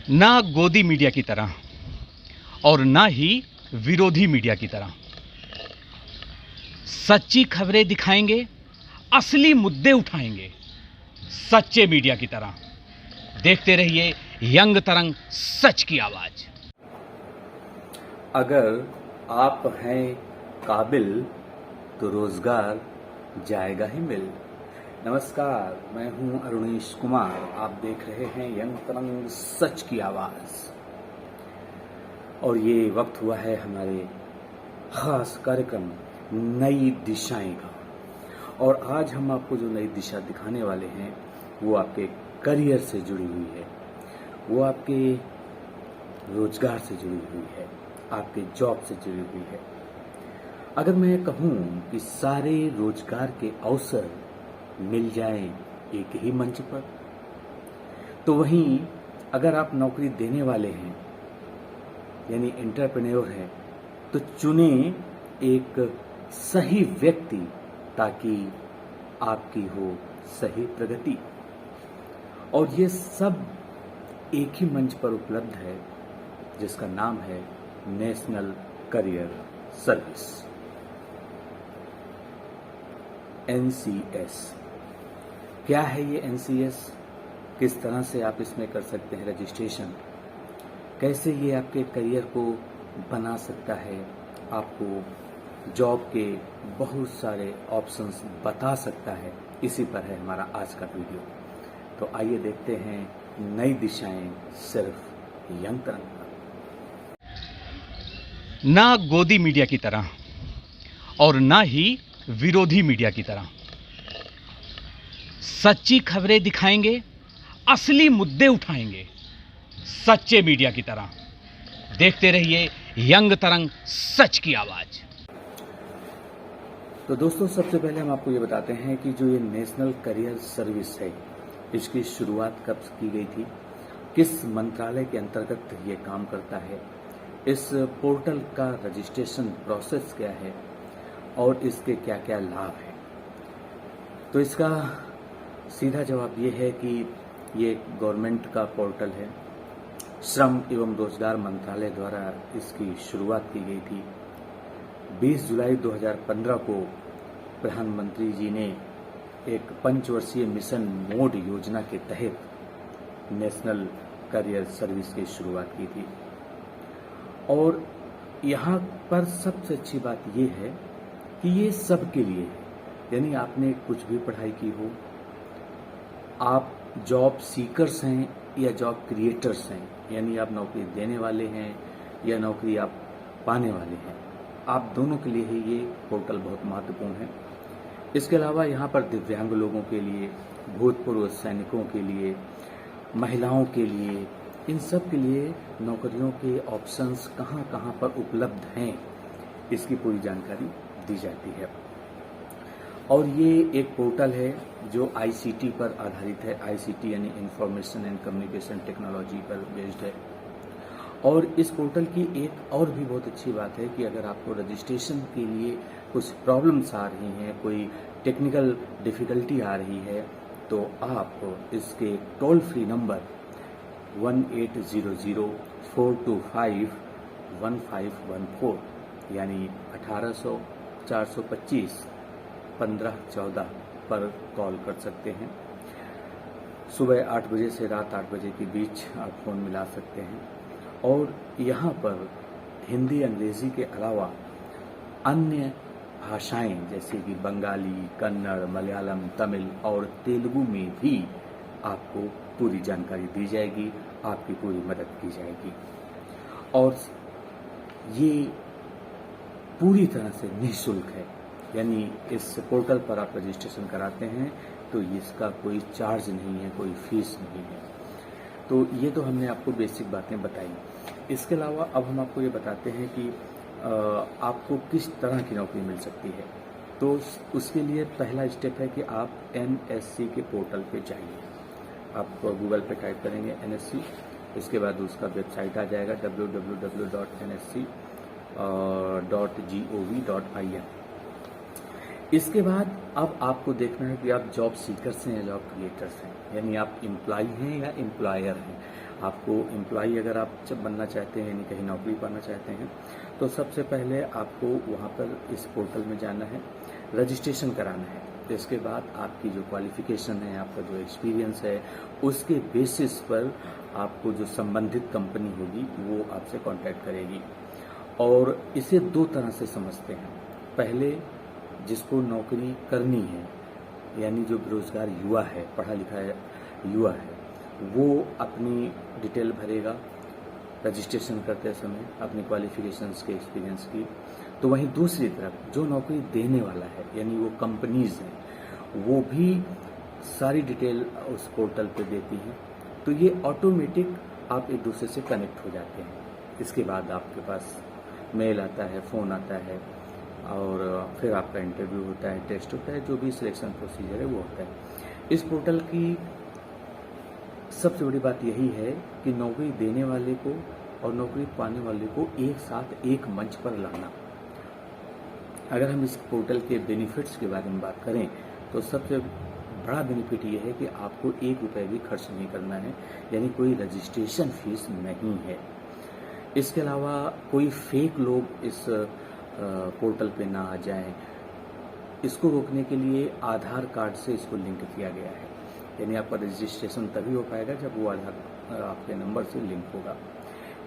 ना गोदी मीडिया की तरह और ना ही विरोधी मीडिया की तरह। सच्ची खबरें दिखाएंगे, असली मुद्दे उठाएंगे, सच्चे मीडिया की तरह। देखते रहिए यंग तरंग, सच की आवाज। अगर आप हैं काबिल तो रोजगार जाएगा ही मिल। नमस्कार, मैं हूं अरुणेश कुमार। आप देख रहे हैं यंग तरंग, सच की आवाज। और ये वक्त हुआ है हमारे खास कार्यक्रम नई दिशाएं का। और आज हम आपको जो नई दिशा दिखाने वाले हैं वो आपके करियर से जुड़ी हुई है, वो आपके रोजगार से जुड़ी हुई है, आपके जॉब से जुड़ी हुई है। अगर मैं कहूं कि सारे रोजगार के अवसर मिल जाएं एक ही मंच पर, तो वहीं अगर आप नौकरी देने वाले हैं यानी एंटरप्रेन्योर हैं, तो चुने एक सही व्यक्ति ताकि आपकी हो सही प्रगति। और ये सब एक ही मंच पर उपलब्ध है जिसका नाम है नेशनल करियर सर्विस, NCS। क्या है ये NCS? किस तरह से आप इसमें कर सकते हैं रजिस्ट्रेशन? कैसे ये आपके करियर को बना सकता है, आपको जॉब के बहुत सारे ऑप्शंस बता सकता है? इसी पर है हमारा आज का वीडियो। तो आइए देखते हैं नई दिशाएं सिर्फ यंग तरंग पर। ना गोदी मीडिया की तरह और ना ही विरोधी मीडिया की तरह। सच्ची खबरें दिखाएंगे, असली मुद्दे उठाएंगे, सच्चे मीडिया की तरह। देखते रहिए यंग तरंग, सच की आवाज। तो दोस्तों, सबसे पहले हम आपको ये बताते हैं कि जो ये नेशनल करियर सर्विस है, इसकी शुरुआत कब की गई थी, किस मंत्रालय के अंतर्गत ये काम करता है, इस पोर्टल का रजिस्ट्रेशन प्रोसेस क्या है और इसके क्या क्या लाभ हैं। तो इसका सीधा जवाब ये है कि ये गवर्नमेंट का पोर्टल है। श्रम एवं रोजगार मंत्रालय द्वारा इसकी शुरुआत की गई थी। 20 जुलाई 2015 को प्रधानमंत्री जी ने एक पंचवर्षीय मिशन मोड योजना के तहत नेशनल करियर सर्विस की शुरुआत की थी। और यहाँ पर सबसे अच्छी बात यह है कि ये सबके लिए है, यानी आपने कुछ भी पढ़ाई की हो, आप जॉब सीकर्स हैं या जॉब क्रिएटर्स हैं, यानी आप नौकरी देने वाले हैं या नौकरी आप पाने वाले हैं, आप दोनों के लिए ही ये पोर्टल बहुत महत्वपूर्ण है। इसके अलावा यहाँ पर दिव्यांग लोगों के लिए, भूतपूर्व सैनिकों के लिए, महिलाओं के लिए, इन सब के लिए नौकरियों के ऑप्शंस कहाँ कहाँ पर उपलब्ध हैं, इसकी पूरी जानकारी दी जाती है। और ये एक पोर्टल है जो ICT पर आधारित है। ICT यानी इंफॉर्मेशन एंड कम्युनिकेशन टेक्नोलॉजी पर बेस्ड है। और इस पोर्टल की एक और भी बहुत अच्छी बात है कि अगर आपको रजिस्ट्रेशन के लिए कुछ प्रॉब्लम्स आ रही हैं, कोई टेक्निकल डिफिकल्टी आ रही है, तो आप इसके टोल फ्री नंबर 1800-425-1514 यानी 1800-425-1514 पर कॉल कर सकते हैं। सुबह 8 बजे से रात 8 बजे के बीच आप फ़ोन मिला सकते हैं। और यहाँ पर हिंदी अंग्रेज़ी के अलावा अन्य भाषाएं जैसे कि बंगाली, कन्नड़, मलयालम, तमिल और तेलुगु में भी आपको पूरी जानकारी दी जाएगी, आपकी पूरी मदद की जाएगी। और ये पूरी तरह से निःशुल्क है, यानी इस पोर्टल पर आप रजिस्ट्रेशन कराते हैं तो इसका कोई चार्ज नहीं है, कोई फीस नहीं है। तो ये तो हमने आपको बेसिक बातें बताई। इसके अलावा अब हम आपको ये बताते हैं कि आपको किस तरह की नौकरी मिल सकती है। तो उसके लिए पहला स्टेप है कि आप NSC के पोर्टल पे जाइए। आप गूगल पे टाइप करेंगे NSC, इसके बाद उसका वेबसाइट आ जाएगा www.nsc.gov.in। इसके बाद अब आपको देखना है कि आप जॉब सीकर्स हैं या जॉब क्रिएटर्स हैं, यानी आप एम्प्लॉय हैं या एम्प्लॉयर हैं। आपको एम्प्लॉय अगर आप जब बनना चाहते हैं यानी कहीं नौकरी पाना चाहते हैं तो सबसे पहले आपको वहाँ पर इस पोर्टल में जाना है, रजिस्ट्रेशन कराना है। तो इसके बाद आपकी जो क्वालिफिकेशन है, आपका जो एक्सपीरियंस है, उसके बेसिस पर आपको जो संबंधित कंपनी होगी वो आपसे कांटेक्ट करेगी। और इसे दो तरह से समझते हैं। पहले जिसको नौकरी करनी है यानी जो बेरोजगार युवा है, पढ़ा लिखा युवा है, वो अपनी डिटेल भरेगा रजिस्ट्रेशन करते समय अपनी क्वालिफिकेशंस के एक्सपीरियंस की। तो वहीं दूसरी तरफ जो नौकरी देने वाला है यानी वो कंपनीज हैं, वो भी सारी डिटेल उस पोर्टल पे देती हैं। तो ये ऑटोमेटिक आप एक दूसरे से कनेक्ट हो जाते हैं। इसके बाद आपके पास मेल आता है, फ़ोन आता है और फिर आपका इंटरव्यू होता है, टेस्ट होता है, जो भी सिलेक्शन प्रोसीजर है वो होता है। इस पोर्टल की सबसे बड़ी बात यही है कि नौकरी देने वाले को और नौकरी पाने वाले को एक साथ एक मंच पर लाना। अगर हम इस पोर्टल के बेनिफिट्स के बारे में बात करें तो सबसे बड़ा बेनिफिट ये है कि आपको 1 रुपये भी खर्च नहीं करना है, यानी कोई रजिस्ट्रेशन फीस नहीं है। इसके अलावा कोई फेक लोग इस पोर्टल पे ना आ जाएं, इसको रोकने के लिए आधार कार्ड से इसको लिंक किया गया है। यानी आपका रजिस्ट्रेशन तभी हो पाएगा जब वो आधार आपके नंबर से लिंक होगा।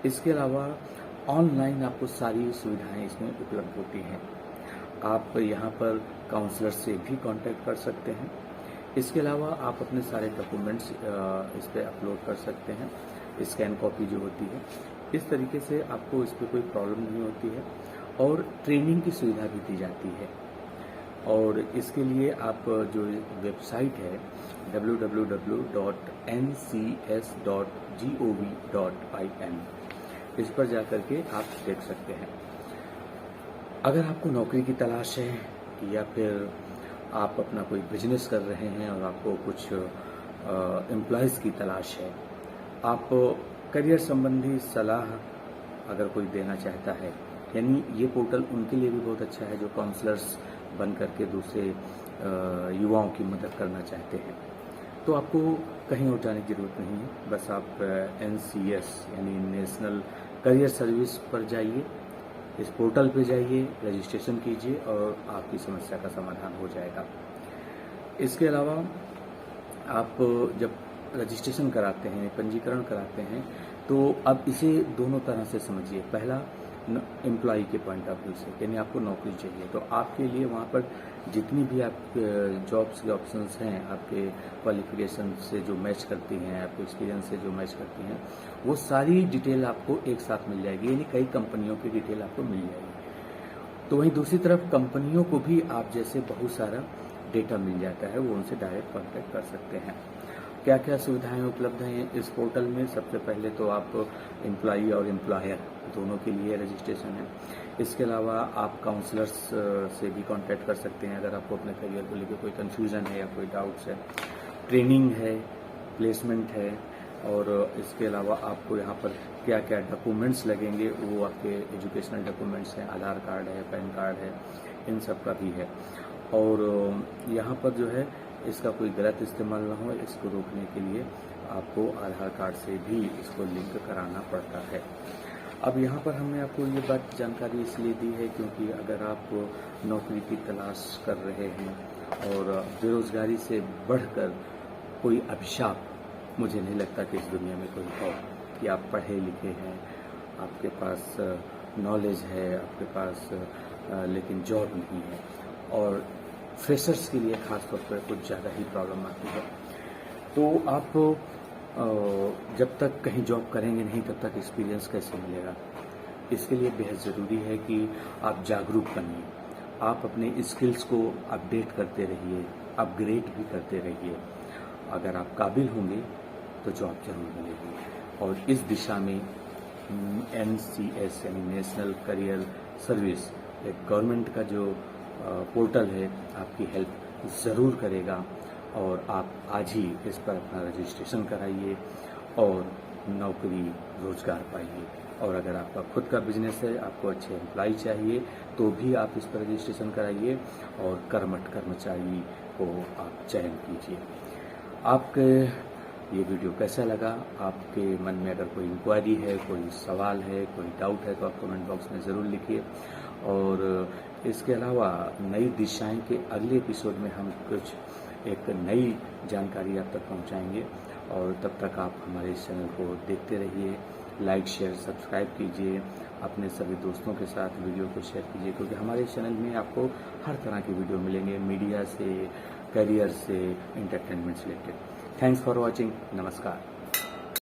इसके अलावा ऑनलाइन आपको सारी सुविधाएं इसमें उपलब्ध होती हैं। आप यहाँ पर काउंसलर से भी कांटेक्ट कर सकते हैं। इसके अलावा आप अपने सारे डॉक्यूमेंट्स इस पर अपलोड कर सकते हैं, स्कैन कॉपी जो होती है। इस तरीके से आपको इस पर कोई प्रॉब्लम नहीं होती है और ट्रेनिंग की सुविधा भी दी जाती है। और इसके लिए आप जो वेबसाइट है www.ncs.gov.in, इस पर जाकर के आप देख सकते हैं। अगर आपको नौकरी की तलाश है या फिर आप अपना कोई बिजनेस कर रहे हैं और आपको कुछ एम्प्लॉयज़ की तलाश है, आप करियर संबंधी सलाह अगर कोई देना चाहता है, यानी ये पोर्टल उनके लिए भी बहुत अच्छा है जो काउंसलर्स बन करके दूसरे युवाओं की मदद करना चाहते हैं। तो आपको कहीं और जाने की ज़रूरत नहीं है, बस आप NCS यानी नेशनल करियर सर्विस पर जाइए, इस पोर्टल पे जाइए, रजिस्ट्रेशन कीजिए और आपकी समस्या का समाधान हो जाएगा। इसके अलावा आप जब रजिस्ट्रेशन कराते हैं, पंजीकरण कराते हैं, तो अब इसे दोनों तरह से समझिए। पहला एम्प्लॉय के पॉइंट ऑफ व्यू से, यानी आपको नौकरी चाहिए, तो आपके लिए वहाँ पर जितनी भी आप जॉब्स के ऑप्शंस हैं, आपके क्वालिफिकेशन से जो मैच करती हैं, आपके एक्सपीरियंस से जो मैच करती हैं, वो सारी डिटेल आपको एक साथ मिल जाएगी, यानी कई कंपनियों की डिटेल आपको मिल जाएगी। तो वहीं दूसरी तरफ कंपनियों को भी आप जैसे बहुत सारा डेटा मिल जाता है, वो उनसे डायरेक्ट कॉन्टैक्ट कर सकते हैं। क्या क्या सुविधाएं उपलब्ध हैं इस पोर्टल में? सबसे पहले तो आप एम्प्लॉई और एम्प्लॉयर दोनों के लिए रजिस्ट्रेशन है। इसके अलावा आप काउंसलर्स से भी कांटेक्ट कर सकते हैं अगर आपको अपने करियर को लेकर कोई कन्फ्यूज़न है या कोई डाउट्स है। ट्रेनिंग है, प्लेसमेंट है, और इसके अलावा आपको यहाँ पर क्या क्या डॉक्यूमेंट्स लगेंगे, वो आपके एजुकेशनल डॉक्यूमेंट्स हैं, आधार कार्ड है, पैन कार्ड है, इन सब का भी है। और यहाँ पर जो है इसका कोई गलत इस्तेमाल ना हो, इसको रोकने के लिए आपको आधार कार्ड से भी इसको लिंक कराना पड़ता है। अब यहाँ पर हमने आपको ये बात जानकारी इसलिए दी है क्योंकि अगर आप नौकरी की तलाश कर रहे हैं और बेरोज़गारी से बढ़कर कोई अभिशाप मुझे नहीं लगता कि इस दुनिया में कोई हो, कि आप पढ़े लिखे हैं, आपके पास नॉलेज है, आपके पास लेकिन जॉब नहीं है, और फ्रेशर्स के लिए ख़ास तौर पर कुछ ज़्यादा ही प्रॉब्लम आती है। तो आप जब तक कहीं जॉब करेंगे नहीं तब तक एक्सपीरियंस कैसे मिलेगा? इसके लिए बेहद ज़रूरी है कि आप जागरूक बनिए, आप अपने स्किल्स को अपडेट करते रहिए, अपग्रेड भी करते रहिए। अगर आप काबिल होंगे तो जॉब जरूर मिलेगी, और इस दिशा में NCS यानी नेशनल करियर सर्विस एक गवर्नमेंट का जो पोर्टल है आपकी हेल्प ज़रूर करेगा। और आप आज ही इस पर अपना रजिस्ट्रेशन कराइए और नौकरी रोजगार पाइए। और अगर आपका खुद का बिजनेस है, आपको अच्छे एम्प्लॉय चाहिए, तो भी आप इस पर रजिस्ट्रेशन कराइए और कर्मठ कर्मचारी को आप चयन कीजिए। आपके ये वीडियो कैसा लगा? आपके मन में अगर कोई इंक्वायरी है, कोई सवाल है, कोई डाउट है, तो आप कमेंट बॉक्स में ज़रूर लिखिए। और इसके अलावा नई दिशाएं के अगले एपिसोड में हम कुछ एक नई जानकारी आप तक पहुंचाएंगे। और तब तक आप हमारे इस चैनल को देखते रहिए, लाइक शेयर सब्सक्राइब कीजिए, अपने सभी दोस्तों के साथ वीडियो को शेयर कीजिए, क्योंकि हमारे चैनल में आपको हर तरह की वीडियो मिलेंगे, मीडिया से, करियर से, एंटरटेनमेंट से रिलेटेड। Thanks for watching. नमस्कार।